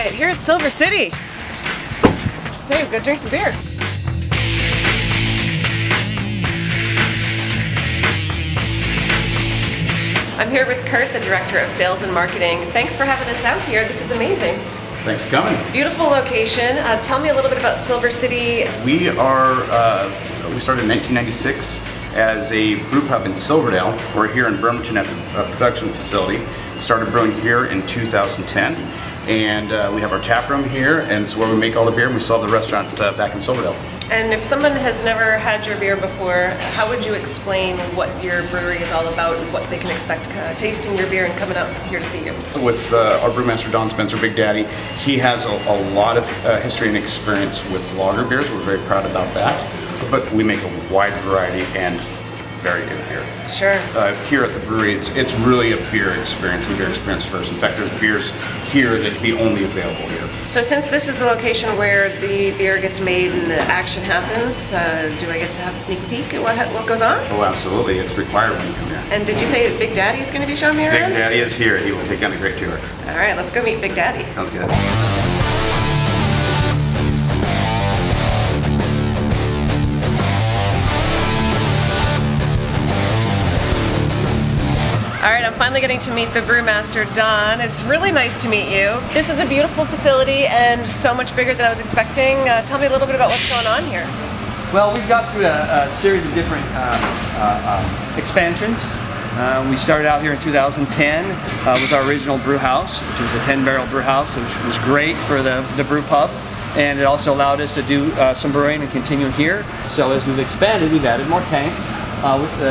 right, here at Silver City. So, go drink some beer. I'm here with Kurt, the Director of Sales and Marketing. Thanks for having us out here. This is amazing. Thanks for coming. Beautiful location. Tell me a little bit about Silver City. We started in 1996 as a brew pub in Silverdale. We're here in Bremerton at the production facility. We started brewing here in 2010. And we have our tap room here, and it's where we make all the beer, and we still have the restaurant back in Silverdale. And if someone has never had your beer before, how would you explain what your brewery is all about and what they can expect tasting your beer and coming out here to see you? With our brewmaster, Don Spencer, Big Daddy, he has a lot of history and experience with lager beers. We're very proud about that. But we make a wide variety and very good beer. Sure. Here at the brewery, it's really a beer experience, and beer experience first. In fact, there's beers here that can be only available here. So since this is a location where the beer gets made and the action happens, do I get to have a sneak peek at what goes on? Oh, absolutely. It's required when you come here. And did you say Big Daddy is going to be showing me around? Big Daddy is here. He will take on a great tour. All right, let's go meet Big Daddy. Sounds good. All right, I'm finally getting to meet the brewmaster, Don. It's really nice to meet you. This is a beautiful facility and so much bigger than I was expecting. Tell me a little bit about what's going on here. Well, we've got through a series of different expansions. We started out here in 2010 with our original brew house, which was a 10-barrel brew house, which was great for the brew pub. And it also allowed us to do some brewing and continue here. So as we've expanded, we've added more tanks.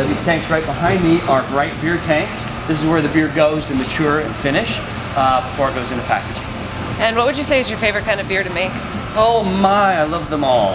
These tanks right behind me are bright beer tanks. This is where the beer goes to mature and finish before it goes into packaging. And what would you say is your favorite kind of beer to make? Oh my, I love them all.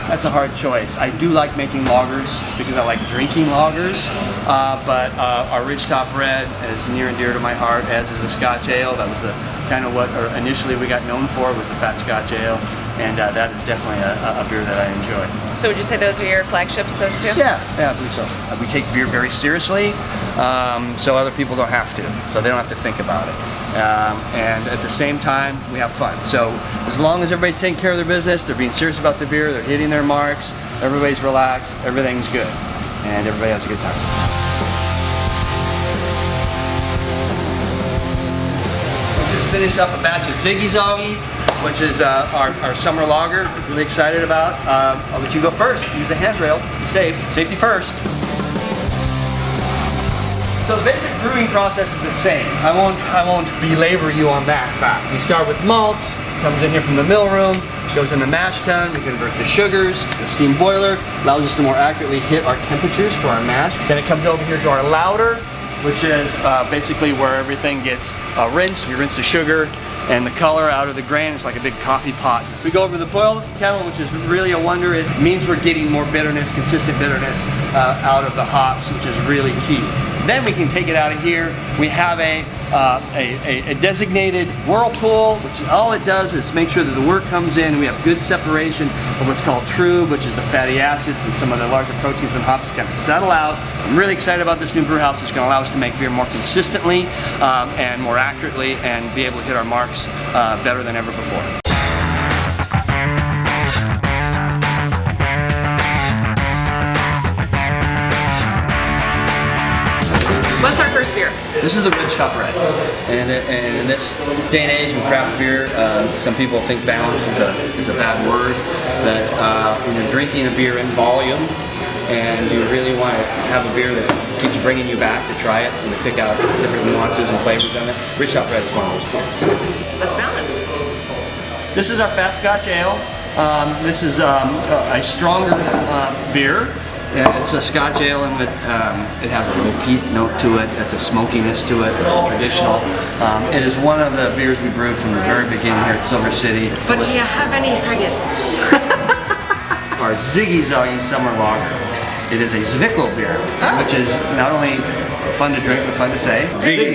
That's a hard choice. I do like making lagers because I like drinking lagers, but our Ridge Top Red is near and dear to my heart, as is the Scotch Ale. That was kind of what initially we got known for, was the Fat Scotch Ale. And that is definitely a beer that I enjoy. So would you say those are your flagships, those two? Yeah, I believe so. We take beer very seriously, so other people don't have to. So they don't have to think about it. And at the same time, we have fun. So as long as everybody's taking care of their business, they're being serious about the beer, they're hitting their marks, everybody's relaxed, everything's good, and everybody has a good time. Finish up a batch of Ziggy Zoggy, which is our summer lager. Really excited about. I'll let you go first. Use the handrail. Be safe. Safety first. So the basic brewing process is the same. I won't belabor you on that fact. We start with malt. Comes in here from the mill room. Goes in the mash tun. We convert the sugars. The steam boiler allows us to more accurately hit our temperatures for our mash. Then it comes over here to our lauter, which is basically where everything gets rinsed. We rinse the sugar and the color out of the grain. It's like a big coffee pot. We go over the boil kettle, which is really a wonder. It means we're getting more bitterness, consistent bitterness out of the hops, which is really key. Then we can take it out of here. We have a designated whirlpool, which all it does is make sure that the wort comes in. We have good separation of what's called trub, which is the fatty acids, and some of the larger proteins and hops kind of settle out. I'm really excited about this new brew house. It's going to allow us to make beer more consistently and more accurately, and be able to hit our marks better than ever before. What's our first beer? This is the Ridge Top Red, and in this day and age with craft beer, some people think balance is a bad word. But when you're drinking a beer in volume, and you really want to have a beer that keeps bringing you back to try it and to pick out different nuances and flavors on it, Ridge Top Red is one of those beers. That's balanced. This is our Fat Scotch Ale. This is a stronger beer. It's a Scotch ale, and it has a little peat note to it. It's a smokiness to it, which is traditional. It is one of the beers we brewed from the very beginning here at Silver City. It's But delicious. do you have any haggis? Our Ziggy Zoggy Summer Lager. It is a Zwickel beer, which is not only fun to drink but fun to say. Ziggy,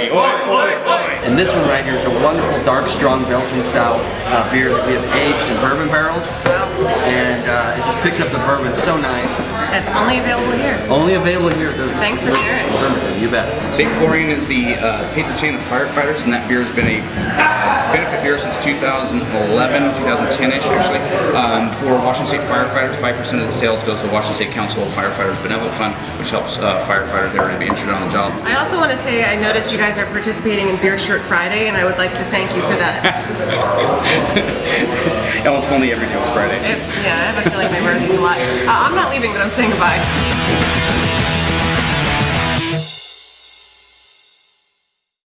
oi, oi, oi. And this one right here is a wonderful, dark, strong Belgian style beer that we have aged in bourbon barrels. And it just picks up the bourbon so nice. It's only available here. Only available here at the Thanks for sharing. Brewery, you bet. St. Florian is the patron saint of firefighters, and that beer has been a benefit beer since 2011, 2010-ish actually. For Washington State firefighters, 5% of the sales goes to the Washington State Council of Firefighters Benevolent Fund, which helps firefighters that are going to be injured on the job. I also want to say I noticed you guys are participating in Beer Shirt Friday, and I would like to thank you for that. Well, if only every day was Friday. Yeah, I have a feeling my birthday's a lot. I'm not leaving, but I'm saying goodbye.